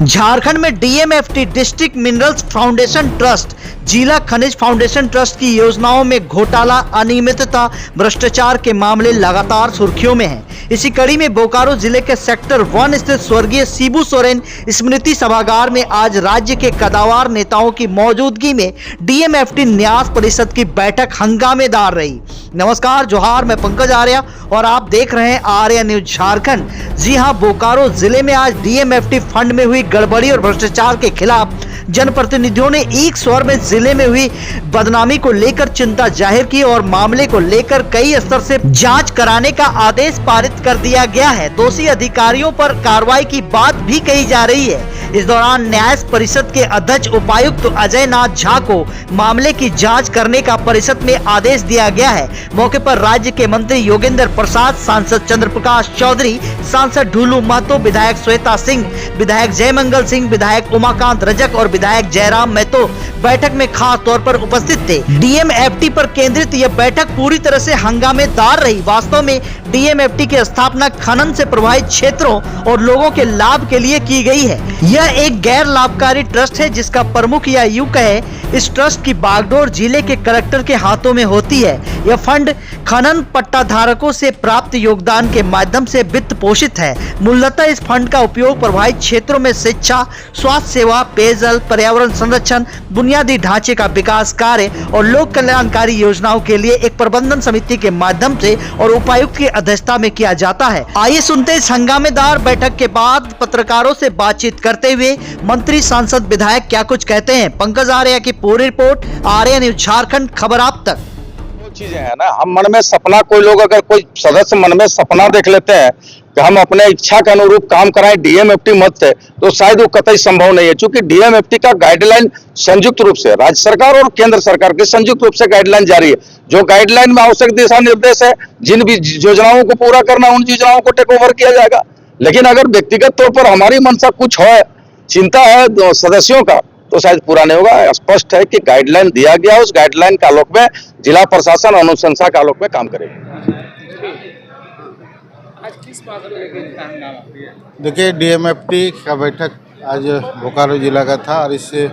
झारखंड में DMFT district minerals foundation trust जिला खनिज फाउंडेशन ट्रस्ट की योजनाओं में घोटाला, अनियमितता, भ्रष्टाचार के मामले लगातार सुर्खियों में हैं। इसी कड़ी में बोकारो जिले के सेक्टर 1 स्थित स्वर्गीय शिबू सोरेन स्मृति सभागार में आज राज्य के कदावर नेताओं की मौजूदगी में डीएमएफटी न्यास परिषद की बैठक हंगामेदार रही। नमस्कार, जोहार, मैं पंकज आर्या और आप देख रहे हैं आर्या न्यूज झारखंड। जी हां, बोकारो जिले में आज डीएमएफटी फंड में हुई गड़बड़ी और भ्रष्टाचार के खिलाफ जनप्रतिनिधियों ने एक स्वर में जिले में हुई बदनामी को लेकर चिंता जाहिर की और मामले को लेकर कई स्तर से जांच कराने का आदेश पारित कर दिया गया है। दोषी अधिकारियों पर कार्रवाई की बात भी कही जा रही है। इस दौरान न्याय परिषद के अध्यक्ष उपायुक्त अजय नाथ झा को मामले की जांच करने का परिषद में आदेश दिया गया है। मौके पर राज्य के मंत्री योगेंद्र प्रसाद, सांसद चंद्र प्रकाश चौधरी, सांसद ढूलू महतो, विधायक श्वेता सिंह, विधायक जयमंगल सिंह, विधायक उमाकांत रजक और विधायक जयराम महतो बैठक में खास तौर पर उपस्थित थे। डीएमएफटी पर केंद्रित यह बैठक पूरी तरह से हंगामेदार रही। वास्तव में डीएमएफटी की स्थापना खनन से प्रभावित क्षेत्रों और लोगों के लाभ के लिए की गई है। यह एक गैर लाभकारी ट्रस्ट है जिसका प्रमुख या यूं कहे इस ट्रस्ट की बागडोर जिले के कलेक्टर के हाथों में होती है। यह फंड खनन पट्टा धारकों से प्राप्त योगदान के माध्यम से वित्त पोषित है। मूलतः इस फंड का उपयोग प्रभावित क्षेत्रों में शिक्षा, स्वास्थ्य सेवा, पेयजल, पर्यावरण संरक्षण, बुनियादी ढांचे का विकास कार्य और लोक कल्याणकारी योजनाओं के लिए एक प्रबंधन समिति के माध्यम से और उपायुक्त की अध्यक्षता में किया जाता है। आइए सुनते हैं इस हंगामेदार बैठक के बाद पत्रकारों से बातचीत करते हुए मंत्री, सांसद, विधायक क्या कुछ कहते हैं। पंकज आर्या की पूरी रिपोर्ट, आर्या न्यूज झारखंड, खबर आप तक। चीजें है ना, हम मन में सपना, कोई लोग अगर कोई सदस्य मन में सपना देख लेते हैं कि हम अपने इच्छा के अनुरूप काम कराएं डीएमएफटी मत से, तो शायद वो कतई संभव नहीं है। क्योंकि डीएमएफटी का गाइडलाइन संयुक्त रूप से राज्य सरकार और केंद्र सरकार की संयुक्त रूप से गाइडलाइन जारी है। जो गाइडलाइन में आवश्यक दिशा निर्देश है, जिन भी योजनाओं को पूरा करना, उन योजनाओं को टेक ओवर किया जाएगा। लेकिन अगर व्यक्तिगत तौर पर हमारी मनसा कुछ है, चिंता है सदस्यों का, तो शायद पूरा नहीं होगा। स्पष्ट है कि गाइडलाइन दिया गया, उस गाइडलाइन के आलोक में जिला प्रशासन अनुशंसा के आलोक में काम करेगा। देखिए, डीएमएफटी का बैठक आज बोकारो जिला का था और इससे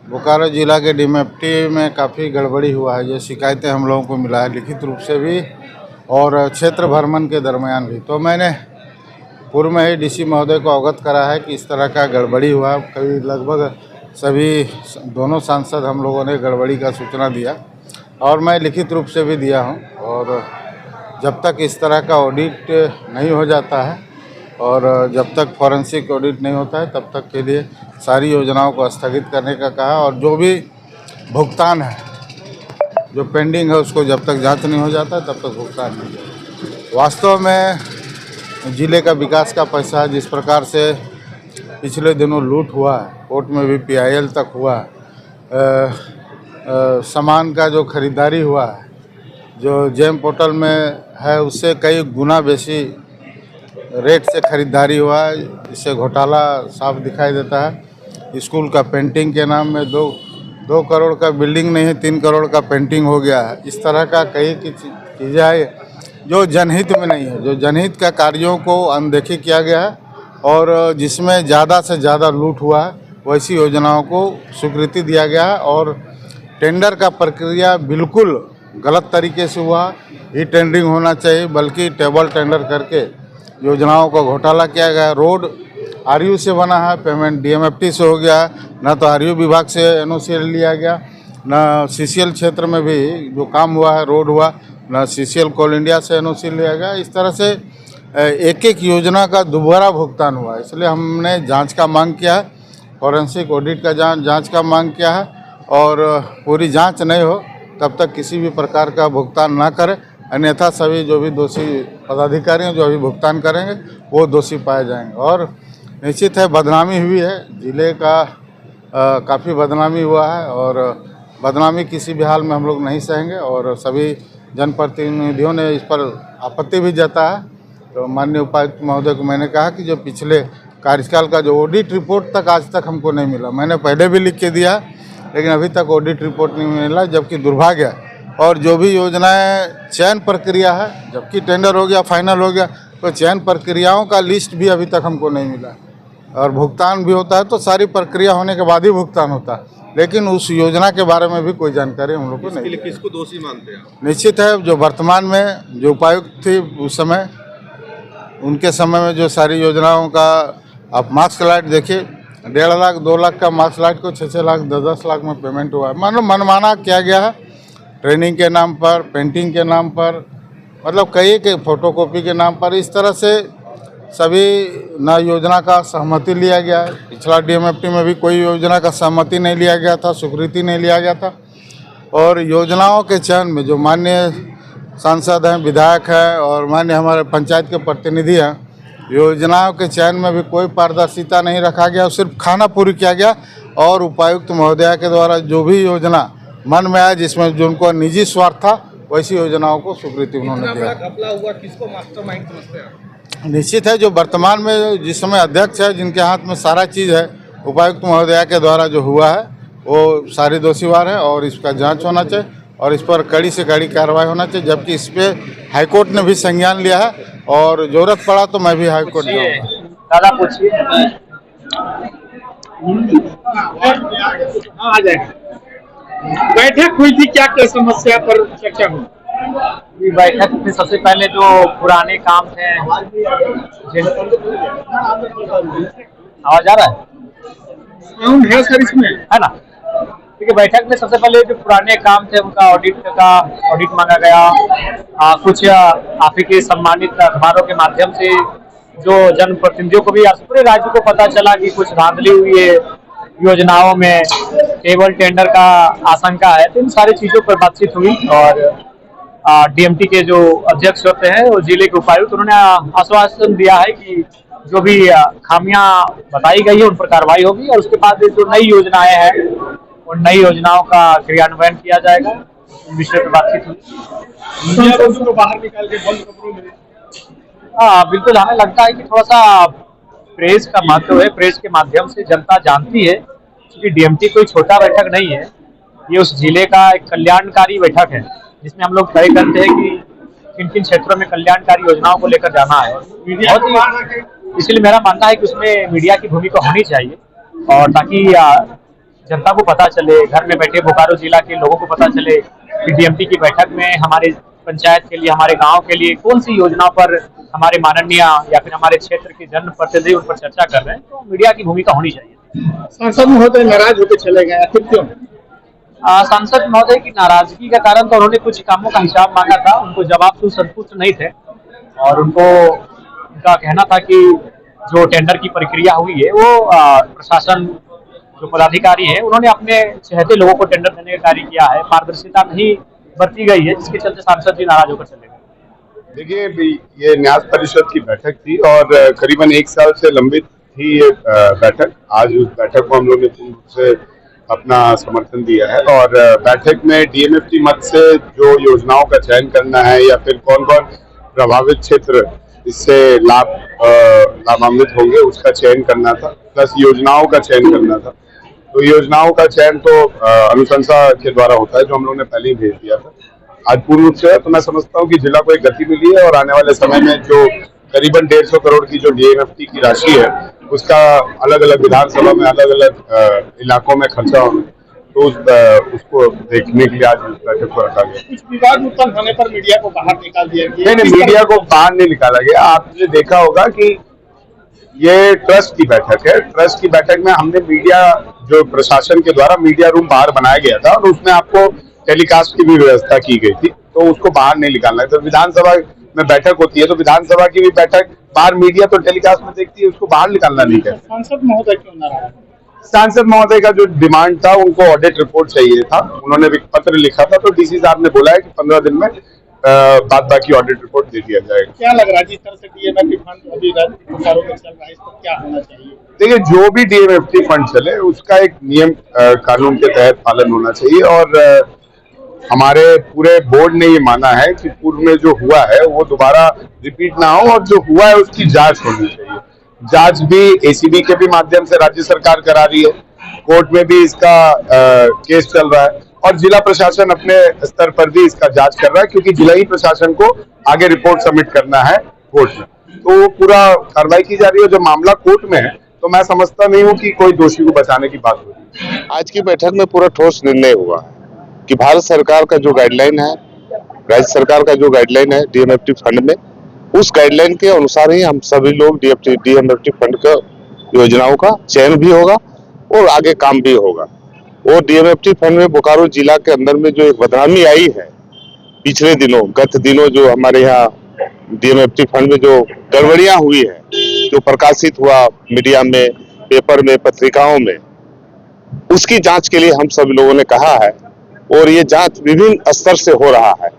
बोकारो जिला के डीएमएफटी में काफ़ी गड़बड़ी हुआ है। ये शिकायतें हम लोगों को मिला है लिखित रूप से भी और क्षेत्र भ्रमण के दरमियान भी। तो मैंने पूर्व में ही डीसी महोदय को अवगत करा है कि इस तरह का गड़बड़ी हुआ। कभी लगभग सभी दोनों सांसद हम लोगों ने गड़बड़ी का सूचना दिया और मैं लिखित रूप से भी दिया हूं। और जब तक इस तरह का ऑडिट नहीं हो जाता है और जब तक फॉरेंसिक ऑडिट नहीं होता है, तब तक के लिए सारी योजनाओं को स्थगित करने का कहा। और जो भी भुगतान है, जो पेंडिंग है, उसको जब तक जांच नहीं हो जाता तब तक भुगतान नहीं होगा। वास्तव में जिले का विकास का पैसा जिस प्रकार से पिछले दिनों लूट हुआ है, कोर्ट में भी पीआईएल तक हुआ, सामान का जो खरीदारी हुआ है, जो जेम पोर्टल में है, उससे कई गुना बेसी रेट से खरीदारी हुआ है। इससे घोटाला साफ दिखाई देता है। स्कूल का पेंटिंग के नाम में 2 करोड़ का बिल्डिंग नहीं है, 3 करोड़ का पेंटिंग हो गया है। इस तरह का कई चीज़ें आई जो जनहित में नहीं है, जो जनहित का कार्यों को अनदेखी किया गया है और जिसमें ज़्यादा से ज़्यादा लूट हुआ है, वैसी योजनाओं को स्वीकृति दिया गया है। और टेंडर का प्रक्रिया बिल्कुल गलत तरीके से हुआ। ये टेंडरिंग होना चाहिए, बल्कि टेबल टेंडर करके योजनाओं का घोटाला किया गया। रोड आरयू से बना है, पेमेंट डीएमएफटी से हो गया, न तो आरयू विभाग से एनओसी लिया गया, न सीसीएल क्षेत्र में भी जो काम हुआ है, रोड हुआ, न सीसीएल कोल इंडिया से एनओसी लिया गया। इस तरह से एक एक योजना का दोबारा भुगतान हुआ। इसलिए हमने जांच का मांग किया है, फॉरेंसिक ऑडिट का जांच का मांग किया है और पूरी जांच नहीं हो तब तक किसी भी प्रकार का भुगतान ना करें, अन्यथा सभी जो भी दोषी पदाधिकारी हैं जो अभी भुगतान करेंगे वो दोषी पाए जाएंगे। और निश्चित है बदनामी हुई है, जिले का काफ़ी बदनामी हुआ है और बदनामी किसी भी हाल में हम लोग नहीं सहेंगे। और सभी जनप्रतिनिधियों ने इस पर आपत्ति भी जताया है। तो माननीय उपायुक्त महोदय को मैंने कहा कि जो पिछले कार्यकाल का जो ऑडिट रिपोर्ट तक आज तक हमको नहीं मिला, मैंने पहले भी लिख के दिया, लेकिन अभी तक ऑडिट रिपोर्ट नहीं मिला, जबकि दुर्भाग्य है। और जो भी योजनाएं चयन प्रक्रिया है, जबकि टेंडर हो गया, फाइनल हो गया, तो चयन प्रक्रियाओं का लिस्ट भी अभी तक हमको नहीं मिला। और भुगतान भी होता है तो सारी प्रक्रिया होने के बाद ही भुगतान होता है, लेकिन उस योजना के बारे में भी कोई जानकारी हम लोग को नहीं है। किसको दोषी मानते हैं? निश्चित है जो वर्तमान में जो उपायुक्त थी उस समय, उनके समय में जो सारी योजनाओं का आप मार्क्स लाइट देखिए, 1.5 लाख 2 लाख का मार्क्स लाइट को 6 लाख 10 लाख में पेमेंट हुआ है। मतलब मनमाना किया गया है, ट्रेनिंग के नाम पर, पेंटिंग के नाम पर, मतलब कई के फोटोकॉपी के नाम पर, इस तरह से सभी न योजना का सहमति लिया गया है। पिछला DMFT में भी कोई योजना का सहमति नहीं लिया गया था, स्वीकृति नहीं लिया गया था। और योजनाओं के चयन में जो माननीय सांसद हैं, विधायक हैं और माननीय हमारे पंचायत के प्रतिनिधि हैं, योजनाओं के चयन में भी कोई पारदर्शिता नहीं रखा गया, सिर्फ खाना पूरी किया गया। और उपायुक्त महोदया के द्वारा जो भी योजना मन में आया, जिसमें जो उनको निजी स्वार्थ था, वैसी योजनाओं को स्वीकृति उन्होंने दिया। घपला हुआ, किसको मास्टरमाइंड समझते हैं? निश्चित है जो वर्तमान में जिस समय अध्यक्ष है, जिनके हाथ में सारा चीज़ है, उपायुक्त महोदया के द्वारा जो हुआ है वो सारे दोषीवार है और इसका जांच होना चाहिए और इस पर कड़ी से कड़ी कार्रवाई होना चाहिए। जबकि इस पे हाईकोर्ट ने भी संज्ञान लिया है और जरूरत पड़ा तो मैं भी हाईकोर्ट जाऊँगा। दादा पूछिए। आ जाएगा। बैठक हुई थी, क्या क्या समस्या पर चर्चा हुई? बैठक में सबसे पहले जो पुराने काम थे, आवाज आ रहा है? साउंड है सर इसमें, है ना? ठीक है, बैठक में सबसे पहले जो पुराने काम थे उनका ऑडिट मांगा गया। कुछ आप ही के सम्मानित अखबारों के माध्यम से जो जनप्रतिनिधियों को भी, पूरे राज्य को पता चला कि कुछ धांधली हुई है योजनाओं में, केवल टेंडर का आशंका है। तो इन सारी चीजों पर बातचीत हुई और DMT के जो अध्यक्ष होते हैं और जिले के उपायुक्त, उन्होंने आश्वासन दिया है कि जो भी खामियां बताई गई है उन पर कार्रवाई होगी और उसके बाद जो नई योजनाएं हैं उन नई योजनाओं का क्रियान्वयन किया जाएगा। इस विषय पर बातचीत हुई। को बाहर निकाल के बंद कमरों में, हाँ बिल्कुल, हमें लगता है कि थोड़ा सा प्रेस का महत्व है। प्रेस के माध्यम से जनता जानती है, क्योंकि DMT कोई छोटा बैठक नहीं है, ये उस जिले का एक कल्याणकारी बैठक है जिसमें हम लोग तय करते हैं कि किन किन क्षेत्रों में कल्याणकारी योजनाओं को लेकर जाना है। इसलिए मेरा मानना है कि उसमें मीडिया की भूमिका होनी चाहिए और ताकि जनता को पता चले, घर में बैठे बोकारो जिला के लोगों को पता चले कि DMT की बैठक में हमारे पंचायत के लिए, हमारे गांव के लिए कौन सी योजना पर हमारे माननीय या फिर हमारे क्षेत्र के जनप्रतिनिधि उन पर चर्चा कर रहे हैं। तो मीडिया की भूमिका होनी चाहिए। सांसद महोदय नाराज होकर चले गए, आखिर क्यों? सांसद महोदय की नाराजगी का कारण तो उन्होंने कुछ कामों का हिसाब मांगा था, उनको जवाब से संतुष्ट नहीं थे और उनका कहना था कि जो टेंडर की प्रक्रिया हुई है वो प्रशासन जो पदाधिकारी है उन्होंने अपने चहेते लोगों को टेंडर देने का कार्य किया है, पारदर्शिता नहीं बरती गई है, जिसके चलते सांसद जी नाराज होकर चले गए। देखिए, ये न्यास परिषद की बैठक थी और करीबन 1 साल से लंबित थी ये बैठक। आज उस बैठक को हम लोग ने पूर्ण रूप से अपना समर्थन दिया है और बैठक में DMFT मद से जो योजनाओं का चयन करना है या फिर कौन कौन प्रभावित क्षेत्र इससे लाभान्वित होंगे उसका चयन करना था, प्लस योजनाओं का चयन करना था। तो योजनाओं का चयन तो अनुशंसा के द्वारा होता है, जो हम लोगों ने पहले ही भेज दिया था। आज पूर्ण रूप से तो मैं समझता हूँ कि जिला को एक गति मिली है और आने वाले समय में जो करीबन 150 करोड़ की जो DMFT की राशि है उसका अलग अलग विधानसभा में अलग अलग इलाकों में खर्चा होना, तो उसको देखने के लिए आज इस बैठक को रखा गया। कुछ विवाद उत्पन्न होने पर मीडिया को बाहर निकाल दिया गया। नहीं, मीडिया को बाहर नहीं निकाला गया। आपने देखा होगा कि ये ट्रस्ट की बैठक है। ट्रस्ट की बैठक में हमने मीडिया, जो प्रशासन के द्वारा मीडिया रूम बाहर बनाया गया था और उसमें आपको टेलीकास्ट की भी व्यवस्था की गई थी, तो उसको बाहर नहीं निकालना है। तो विधानसभा में बैठक होती है तो विधानसभा की भी बैठक बाहर मीडिया तो टेलीकास्ट में देखती है, उसको बाहर निकालना नहीं है। सांसद महोदय क्यों नाराज? सांसद महोदय का जो डिमांड था, उनको ऑडिट रिपोर्ट चाहिए था, उन्होंने पत्र लिखा था, तो DC साहब ने बोला है कि 15 दिन में बाद बाकी ऑडिट रिपोर्ट दे दिया जाएगा। क्या लग रहा है जिस तरह से DMFT फंड अभी बोकारो में चल रहा है, इस पर क्या होना चाहिए? देखिए, जो भी DMFT फंड चले उसका एक नियम कानून के तहत पालन होना चाहिए और हमारे पूरे बोर्ड ने ये माना है कि पूर्व में जो हुआ है वो दोबारा रिपीट ना हो और जो हुआ है उसकी जांच होनी चाहिए। जांच भी ACB के भी माध्यम से राज्य सरकार करा रही है, कोर्ट में भी इसका केस चल रहा है और जिला प्रशासन अपने स्तर पर भी इसका जांच कर रहा है, क्योंकि जिला ही प्रशासन को आगे रिपोर्ट सबमिट करना है कोर्ट में। तो पूरा कार्रवाई की जा रही है। जब मामला कोर्ट में है तो तो मैं समझता नहीं हूँ कि कोई दोषी को बचाने की बात हो रही है। आज की बैठक में पूरा ठोस निर्णय हुआ कि भारत सरकार का जो गाइडलाइन है, राज्य सरकार का जो गाइडलाइन है डीएमएफटी फंड में, उस गाइडलाइन के अनुसार ही हम सभी लोग डीएमएफटी फंड का योजनाओं का चयन भी होगा और आगे काम भी होगा। और डीएमएफटी फंड में बोकारो जिला के अंदर में जो एक बदनामी आई है पिछले दिनों, गत दिनों जो हमारे यहाँ डीएमएफटी फंड में जो गड़बड़ियां हुई है, जो प्रकाशित हुआ मीडिया में, पेपर में, पत्रिकाओं में, उसकी जांच के लिए हम सब लोगों ने कहा है और ये जांच विभिन्न स्तर से हो रहा है।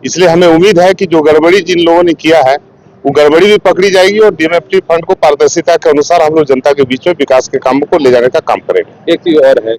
इसलिए हमें उम्मीद है कि जो गड़बड़ी जिन लोगों ने किया है वो गड़बड़ी भी पकड़ी जाएगी और डीएमएफटी फंड को पारदर्शिता के अनुसार हम लोग जनता के बीच में विकास के कामों को ले जाने का काम करेंगे। एक चीज और है